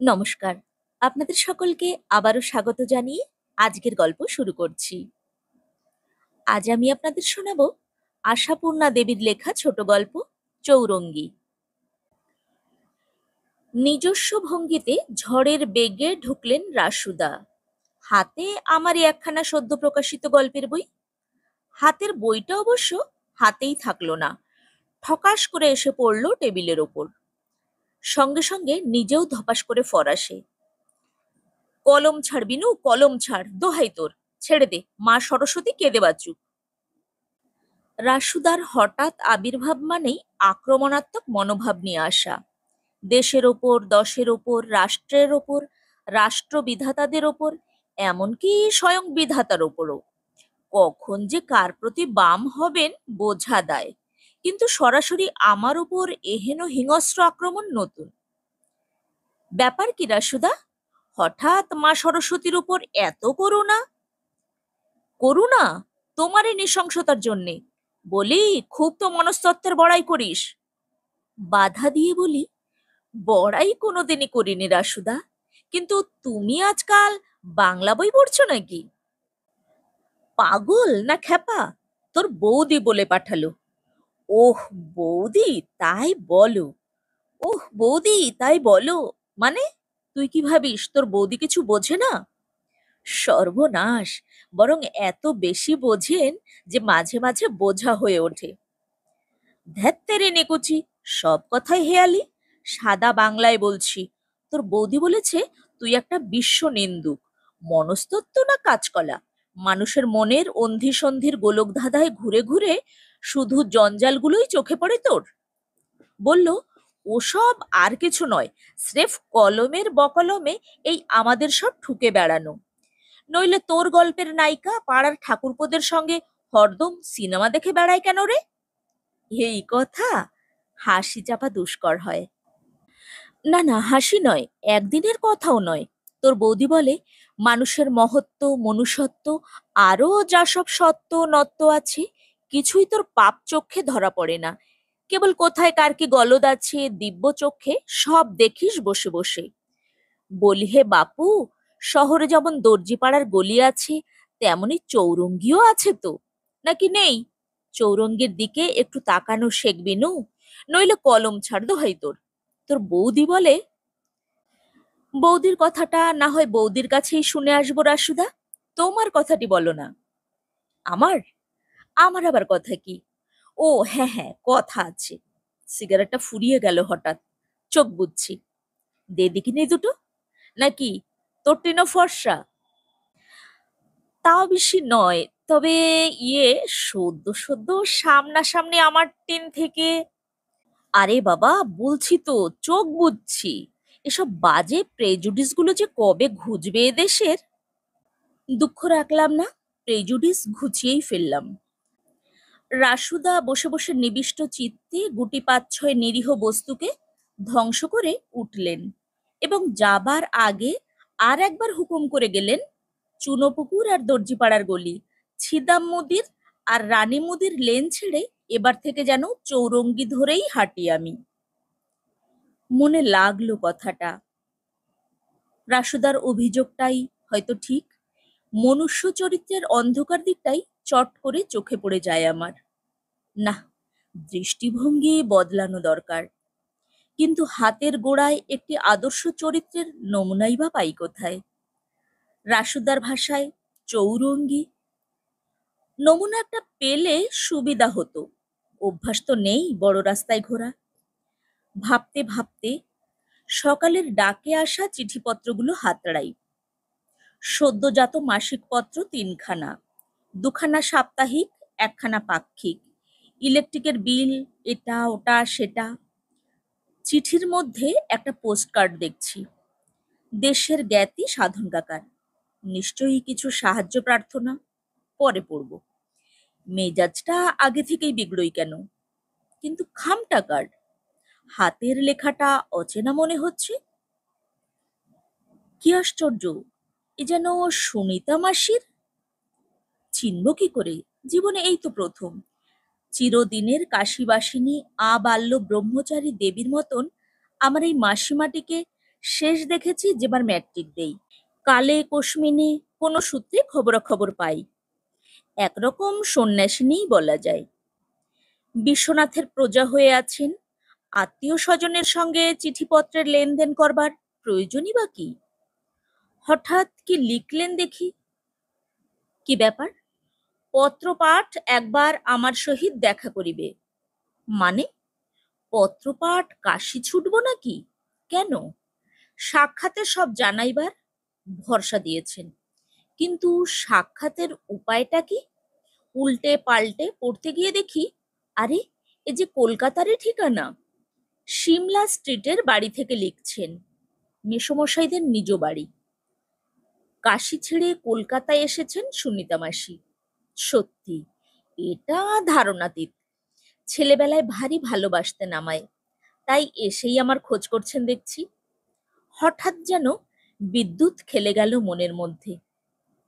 নমস্কার। আপনাদের সকলকে আবারও স্বাগত জানিয়ে আজকের গল্প শুরু করছি। আজ আমি আপনাদের শোনাব আশাপূর্ণা দেবীর লেখা ছোট গল্প 'চৌরঙ্গী'। নিজস্ব ভঙ্গিতে ঝড়ের বেগে ঢুকলেন রাসুদা। হাতে আমারই একখানা সদ্য প্রকাশিত গল্পের বই। হাতের বইটা অবশ্য হাতেই থাকলো না, ঠকাস করে এসে পড়ল টেবিলের ওপর। সঙ্গে সঙ্গে নিজেও ধপাস করে ফরাসে। কলম ছাড় বিনু, কলম ছাড়, দোহাই তোর, ছেড়ে দে, মা সরস্বতী কেঁদে বাঁচুক। রাসুদার হঠাৎ আবির্ভাব মানেই আক্রমণাত্মক মনোভাব নিয়ে আসা। দেশের ওপর, দশের ওপর, রাষ্ট্রের ওপর, রাষ্ট্রবিধাতাদের ওপর, এমনকি স্বয়ং বিধাতার ওপরও। কখন যে কার প্রতি বাম হবেন বোঝা দায়, কিন্তু সরাসরি আমার ওপর এহেন হিংস্র আক্রমণ নতুন। ব্যাপার কি রাসুদা? হঠাৎ মা সরস্বতীর উপর এত করুণা? করুণা তোমার এই নৃশংসতার জন্যে। বলি, খুব তো মনস্তত্ত্বের বড়াই করিস। বাধা দিয়ে বলি, বড়াই কোনোদিনই করিনি রাসুদা, কিন্তু তুমি আজকাল বাংলা বই পড়ছো নাকি? পাগল না খ্যাপা? তোর বৌদি বলে পাঠালো। ওহ বৌদি, তাই বলো? ওহ বৌদি, তাই বলো? মানে, তুই কি ভাবিস তোর বৌদি কিছু বোঝে না? সর্বনাশ, বরং এত বেশি বোঝেন যে মাঝে মাঝে বোঝা হয়ে ওঠে। ধ্যাত্তেরে নেকুচি, সব কথাই হেয়ালি। সাদা বাংলায় বলছি, তোর বৌদি বলেছে তুই একটা বিশ্ব নিন্দুক। মনস্তত্ত্ব না কাঁচকলা, মানুষের মনের অন্ধি সন্ধির গোলকধাঁধায় ঘুরে ঘুরে শুধু জঞ্জালগুলোই চোখে পড়ে তোর। বলল, ওসব আর কিছু নয়, স্রেফ কলমের বকলমে এই আমাদের সব ঠুকে বেড়ানো। নইলে তোর গল্পের নায়িকা পাড়ার ঠাকুরপোদের সঙ্গে হরদম সিনেমা দেখে বেড়ায় কেন রে? এই কথা? হাসি চাপা দুষ্কর হয়। না না, হাসি নয়, একদিনের কথাও নয়। তোর বৌদি বলে, মানুষের মহত্ব, মনুষ্যত্ব, আরও যা সব সত্য নত্ব আছে, কিছুই তোর পাপ চক্ষে ধরা পড়ে না। কেবল কোথায় কার কি গলদ আছে দিব্য চক্ষে সব দেখিস বসে বসে। বলি, হে বাপু, শহরে যেমন দর্জিপাড়ার গলি আছে, তেমনি চৌরঙ্গিও আছে তো, নাকি নেই? চৌরঙ্গীর দিকে একটু তাকানো শেখবি নু, নইলে কলম ছাড় দোহাই তোর। তোর বৌদি বলে, বৌদির কথাটা না হয় বৌদির কাছেই শুনে আসবো রাসুদা, তোমার কথাটি বলো না। আমার? আমার আবার কথা কি? ও হ্যাঁ হ্যাঁ, কথা আছে। সিগারেটটা ফুরিয়ে গেল হঠাৎ। চোখ বুঝছি, দে দেখিনি দুটো। নাকি তোর টিনও ফর্সা? তাও বেশি নয়, তবে ইয়ে, সদ্য সদ্য সামনাসামনি আমার টিন থেকে। আরে বাবা, বলছি তো, চোখ বুঝছি। এসব বাজে প্রেজুডিস গুলো যে কবে ঘুচবে এদেশের। দুঃখ রাখলাম না, প্রেজুডিস ঘুচিয়েই ফেললাম। রাসুদা বসে বসে নিবিষ্ট চিত্তে গুটি পাঁচ ছয় নিরীহ বস্তুকে ধ্বংস করে উঠলেন এবং যাবার আগে আর একবার হুকুম করে গেলেন, চুনোপুকুর আর দর্জিপাড়ার গলি, ছিদাম মুদির আর রানী মুদির লেন ছেড়ে এবার থেকে যেন চৌরঙ্গি ধরেই হাঁটি আমি। মনে লাগলো কথাটা। রাসুদার অভিযোগটাই হয়তো ঠিক। মনুষ্য চরিত্রের অন্ধকার দিকটাই চট করে চোখে পড়ে যায় আমার। না, দৃষ্টিভঙ্গি বদলানো দরকার। কিন্তু হাতের গোড়ায় একটি আদর্শ চরিত্রের নমুনাই বা পাই কোথায়? রাসুদার ভাষায় চৌরঙ্গি। নমুনা একটা পেলে সুবিধা হতো, অভ্যাস তো নেই বড় রাস্তায় ঘোরা। ভাবতে ভাবতে সকালের ডাকে আসা চিঠিপত্রগুলো হাতড়াই। সদ্যজাত মাসিক পত্র তিনখানা, দুখানা সাপ্তাহিক, একখানা পাক্ষিক, ইলেকট্রিকের বিল, এটা ওটা সেটা। চিঠির মধ্যে একটা পোস্টকার্ড দেখছি, দেশের জ্ঞাতি সাধন কাকার। নিশ্চয়ই কিছু সাহায্য প্রার্থনা। পরে পড়ব। মেজাজটা আগে থেকেই বিগড়ই কেন? কিন্তু খামটা কার? হাতের লেখাটা অচেনা মনে হচ্ছে। কি আশ্চর্য, এ যেন সুনিতা মাসির। চিনব কি করে? জীবনে এই তো প্রথম। চিরদিনের কাশীবাসিনী আবাল্য ব্রহ্মচারী দেবীর মতন আমার এই মাসিমাটিকে শেষ দেখেছি যেবার ম্যাট্রিক দেই। কালে কোশমিনে কোনো সূত্রে খবরাখবর পাই। একরকম সন্ন্যাসিনীই বলা যায়। বিশ্বনাথের প্রজা হয়ে আছেন, আত্মীয় স্বজনের সঙ্গে চিঠিপত্রের লেনদেন করবার প্রয়োজনই বা কি? হঠাৎ কি লিখলেন দেখি। কি ব্যাপার? পত্রপাঠ একবার আমার সহিত দেখা করিবে। মানে? পত্রপাঠ কাশি ছুটব নাকি? কেন? সাক্ষাতে সব জানাইবার ভরসা দিয়েছেন, কিন্তু সাক্ষাতের উপায়টা কি? উল্টে পাল্টে পড়তে গিয়ে দেখি, আরে এ যে কলকাতারই ঠিকানা। সিমলা স্ট্রিটের বাড়ি থেকে লিখছেন, মেসোমশাইদের নিজ বাড়ি। কাশি ছেড়ে কলকাতায় এসেছেন সুনিতা মাসি। সত্যি, এটা ধারণাতীত। ছেলেবেলায় ভারী ভালোবাসতেন আমায়, তাই এসেই আমার খোঁজ করছেন দেখছি। হঠাৎ যেন বিদ্যুৎ খেলে গেল মনের মধ্যে।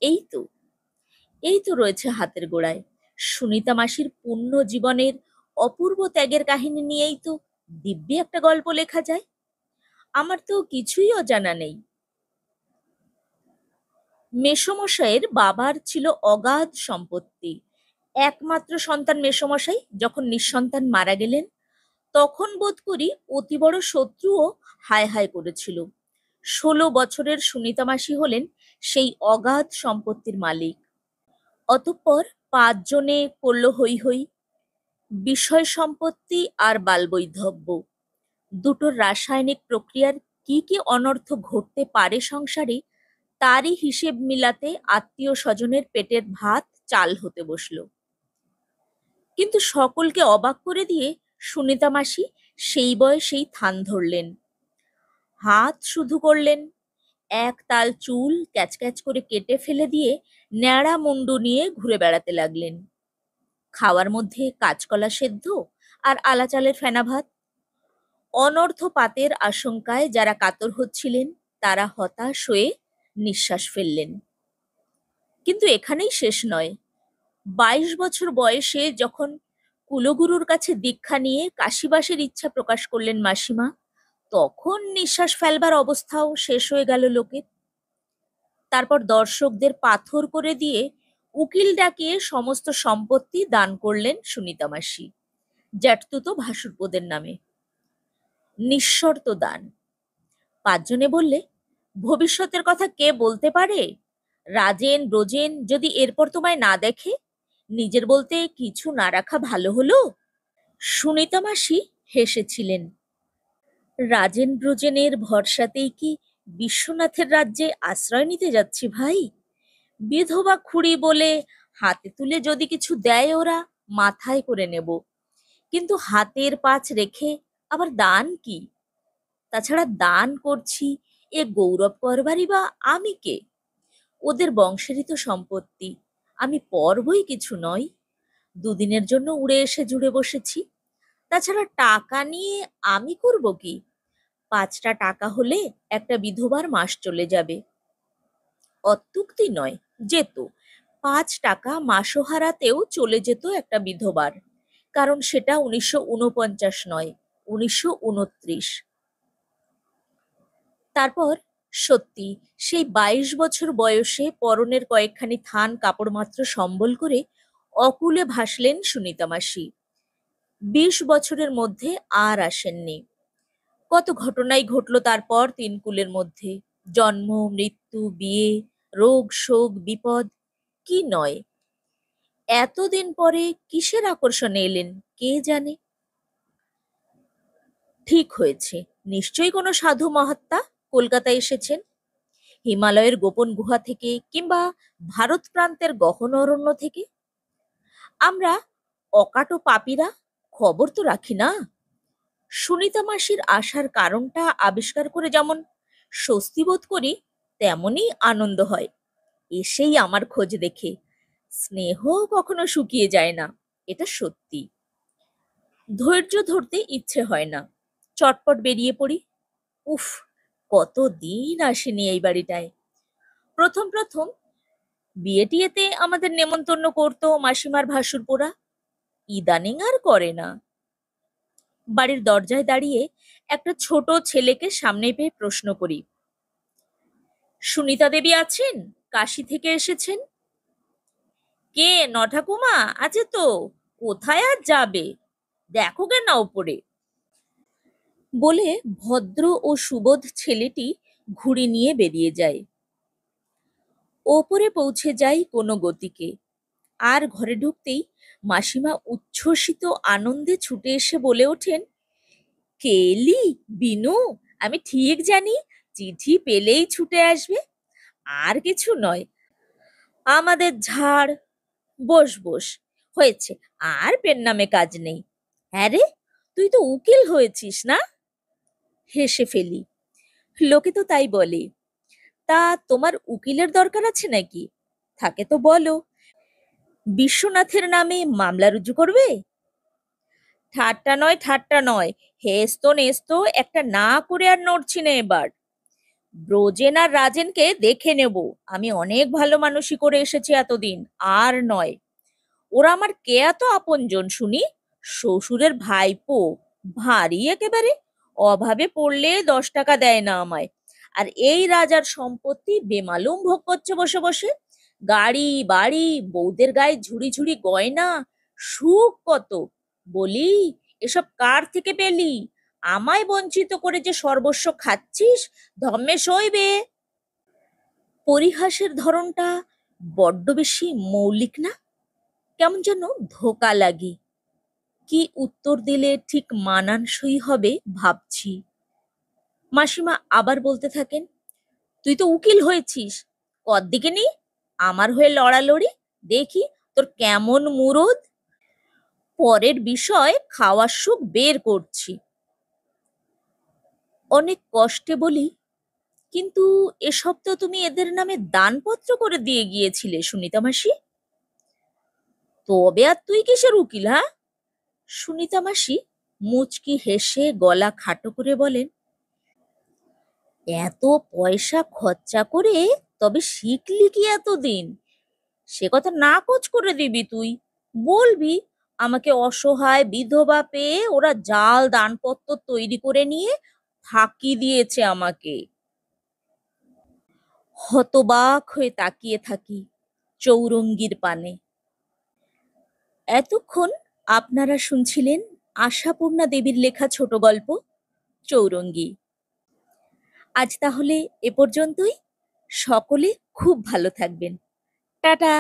এই তো, এই তো রয়েছে হাতের গোড়ায়। সুনিতা মাসির পূর্ণ জীবনের অপূর্ব ত্যাগের কাহিনী নিয়েই তো দিব্যি একটা গল্প লেখা যায়। আমার তো কিছুই অজানা নেই। মেসোমশাইয়ের বাবার ছিল অগাধ সম্পত্তি। একমাত্র সন্তান মেসোমশাই যখন নিঃসন্তান মারা গেলেন, তখন বোধ করি অতি বড় শত্রুও হায় হায় করেছিল। 16 বছরের সুনিতা মাসি হলেন সেই অগাধ সম্পত্তির মালিক। অতঃপর 5 জনে করল হৈ হৈ। বিষয় সম্পত্তি আর বালবৈধব্য, দুটোর রাসায়নিক প্রক্রিয়ার কি কি অনর্থ ঘটতে পারে সংসারে, তারই হিসেব মিলাতে আত্মীয় স্বজনের পেটের ভাত চাল হতে বসলো। কিন্তু সকলকে অবাক করে দিয়ে সুনিতা মাসি সেই বয়সেই থান ধরলেন। হাত শুধু করলেন, এক তাল চুল ক্যাচ ক্যাচ করে কেটে ফেলে দিয়ে ন্যাড়া মুন্ডু নিয়ে ঘুরে বেড়াতে লাগলেন। খাওয়ার মধ্যে কাঁচকলা সেদ্ধ আর আলা চালের ফেনা ভাত। অনর্থ পাতের আশঙ্কায় যারা কাতর হচ্ছিলেন, তারা হতাশ হয়ে নিঃশ্বাস ফেললেন। কিন্তু এখানেই শেষ নয়। 22 বছর বয়সে যখন কুলগুরুর কাছে দীক্ষা নিয়ে কাশিবাসের ইচ্ছা প্রকাশ করলেন মাসিমা, তখন নিঃশ্বাস ফেলবার অবস্থাও শেষ হয়ে গেল লোকের। তারপর দর্শকদের পাথর করে দিয়ে উকিল ডাকিয়ে সমস্ত সম্পত্তি দান করলেন সুনিতা মাসি, জ্যাঠতুতো ভাসুরপোদের নামে। নিঃশর্ত দান। 5 জনে বললে, ভবিষ্যতের কথা কে বলতে পারে? রাজেন ব্রজেন যদি এরপর তোমায় না দেখে, নিজের বলতে কিছু না রাখা ভালো হলো। সুনিতা মাসি হেসেছিলেন। রাজেন ব্রজেনের ভরসাতেই কি বিশ্বনাথের রাজ্যে আশ্রয় নিতে যাচ্ছি ভাই? বিধবা খুড়ি বলে হাতে তুলে যদি কিছু দেয় ওরা, মাথায় করে নেব, কিন্তু হাতের পাঁচ রেখে আবার দান কি? তাছাড়া দান করছি, এ গৌরব করবারই বা আমি কে? ওদের বংশেরই তো সম্পত্তি, আমি পর বই কিছু নই। দুদিনের জন্য উড়ে এসে জুড়ে বসেছি। তাছাড়া টাকা নিয়ে আমি করব কি? 5টা টাকা হলে একটা বিধবার মাস চলে যাবে। অত্যুক্তি নয়, যেত। 5 টাকা মাসোহারাতেও চলে যেত একটা বিধবার, কারণ সেটা 1949 নয়, 1929। তারপর সত্যি সেই 22 বছর বয়সে পরনের কয়েকখানি থান কাপড় মাত্র সম্বল করে অকুলে ভাসলেন সুনিতা মাসি। 20 বছরের মধ্যে আর আসেননি। কত ঘটনাই ঘটলো তারপর 3 কুলের মধ্যে। জন্ম, মৃত্যু, বিয়ে, রোগ, শোক, বিপদ, কি নয়। এতদিন পরে কিসের আকর্ষণে এলেন কে জানে। ঠিক হয়েছে, নিশ্চয়ই কোনো সাধু মহাত্মা কলকাতায় এসেছেন, হিমালয়ের গোপন গুহা থেকে কিংবা ভারত প্রান্তের গহন অরণ্য থেকে। আমরা অকাটো পাপীরা খবর তো রাখি না। সুনিতা মাসির আসার কারণটা আবিষ্কার করে যেমন স্বস্তি বোধ করি, তেমনই আনন্দ হয় এসেই আমার খোঁজ দেখে। স্নেহ কখনো শুকিয়ে যায় না, এটা সত্যি। ধৈর্য ধরতে ইচ্ছে হয় না, চটপট বেরিয়ে পড়ি। উফ, কতদিন আসেনি এই বাড়িটায়। প্রথম প্রথম বিয়ে টিয়েতে আমাদের নেমন্তন্ন করতো মাসিমার ভাসুরপোরা, ইদানিং আর করে না। বাড়ির দরজায় দাঁড়িয়ে একটা ছোট ছেলেকে সামনে পেয়ে প্রশ্ন করি, সুনিতা দেবী আছেন? কাশী থেকে এসেছেন। কে? নঠাকুমা আছে তো। কোথায় আর যাবে, দেখো গে না ওপরে। বলে ভদ্র ও সুবোধ ছেলেটি ঘুড়ি নিয়ে বেরিয়ে যায়। ওপরে পৌঁছে যাই কোনো গতিকে। আর ঘরে ঢুকতেই মাসিমা উচ্ছ্বসিত আনন্দে ছুটে এসে বলে ওঠেন, কেলি, বিনু, আমি ঠিক জানি চিঠি পেলেই ছুটে আসবে, আর কিছু নয়। আমাদের ঝাড়, বস বস, হয়েছে, আর পেন নামে কাজ নেই। হ্যাঁ রে, তুই তো উকিল হয়েছিস না? হেসে ফেলি, লোকে তো তাই বলে। তা তোমার উকিলের দরকার আছে নাকি? থাকে তো বলো, বিশ্বনাথের নামে মামলা রুজু করবে। ঠাট্টা নয়, ঠাট্টা নয়, হেসতো নেস্তো একটা না করে আর নড়ছি না এবার। ব্রজেন আর রাজেনকে দেখে নেব, আমি অনেক ভালো মানুষই করে এসেছি এতদিন, আর নয়। ওরা আমার কে এত আপনজন শুনি? শ্বশুরের ভাইপো, ভারী একেবারে। অভাবে পড়লে 10 টাকা দেয় না আমায়। আর এই রাজার সম্পত্তি বেমালুম ভোগ করছে বসে বসে। গাড়ি বাড়ি, বউদের গায়ে ঝুড়ি ঝুড়ি গয়না, সুখ কত। বলি, এসব কার থেকে পেলি? আমায় বঞ্চিত করে যে সর্বস্ব খাচ্ছিস, ধম্মে সইবে। পরিহাসের ধরনটা বড্ড বেশি মৌলিক না? কেমন যেন ধোকা লাগে। কি উত্তর দিলে ঠিক মানানসই হবে ভাবছি। মাসিমা আবার বলতে থাকেন, তুই তো উকিল হয়েছিস, কদ্দিকে নি আমার হয়ে লড়ালড়ি, দেখি তোর কেমন মুরদ। পরের বিষয় খাওয়ার সুখ বের করছি। অনেক কষ্টে বলি, কিন্তু এসব তো তুমি এদের নামে দানপত্র করে দিয়ে গিয়েছিলে সুনিতা মাসি। তবে আর তুই কিসের উকিল, হ্যাঁ? সুনিতা মাসি মুচকি হেসে গলা খাটো করে বলেন, এত পয়সা খরচা করে তবে শিখলি কি এতদিন? সে কথা নাকচ করে দিবি তুই। বলবি আমাকে অসহায় বিধবা পেয়ে ওরা জাল দানপত্র তৈরি করে নিয়ে ফাঁকি দিয়েছে আমাকে। হতবাক হয়ে তাকিয়ে থাকি চৌরঙ্গীর পানে। এতক্ষণ আপনারা শুনছিলেন আশাপূর্ণা দেবীর লেখা ছোট গল্প চৌরঙ্গী। আজ তাহলে এ পর্যন্তই। সকলে খুব ভালো থাকবেন। টাটা।